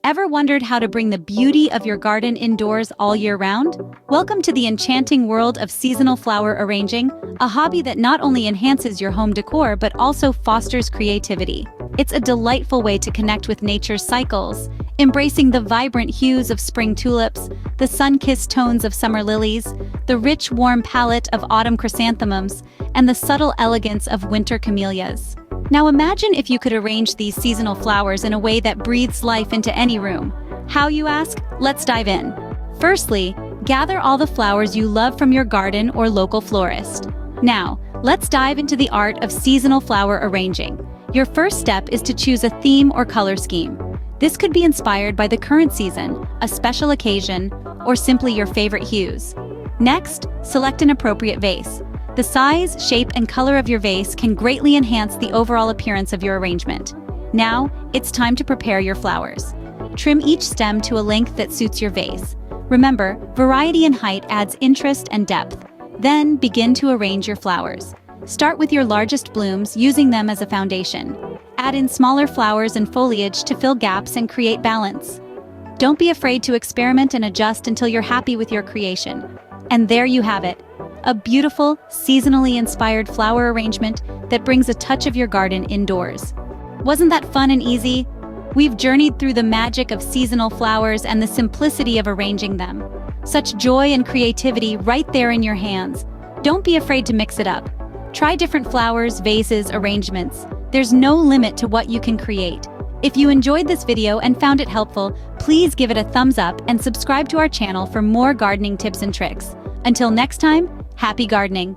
Ever wondered how to bring the beauty of your garden indoors all year round? Welcome to the enchanting world of seasonal flower arranging, a hobby that not only enhances your home decor but also fosters creativity. It's a delightful way to connect with nature's cycles, embracing the vibrant hues of spring tulips, the sun-kissed tones of summer lilies, the rich, warm palette of autumn chrysanthemums, and the subtle elegance of winter camellias. Now imagine if you could arrange these seasonal flowers in a way that breathes life into any room. How, you ask? Let's dive in. Firstly, gather all the flowers you love from your garden or local florist. Now, let's dive into the art of seasonal flower arranging. Your first step is to choose a theme or color scheme. This could be inspired by the current season, a special occasion, or simply your favorite hues. Next, select an appropriate vase. The size, shape, and color of your vase can greatly enhance the overall appearance of your arrangement. Now, it's time to prepare your flowers. Trim each stem to a length that suits your vase. Remember, variety in height adds interest and depth. Then, begin to arrange your flowers. Start with your largest blooms, using them as a foundation. Add in smaller flowers and foliage to fill gaps and create balance. Don't be afraid to experiment and adjust until you're happy with your creation. And there you have it. A beautiful, seasonally inspired flower arrangement that brings a touch of your garden indoors. Wasn't that fun and easy? We've journeyed through the magic of seasonal flowers and the simplicity of arranging them. Such joy and creativity right there in your hands. Don't be afraid to mix it up. Try different flowers, vases, arrangements. There's no limit to what you can create. If you enjoyed this video and found it helpful, please give it a thumbs up and subscribe to our channel for more gardening tips and tricks. Until next time, happy gardening!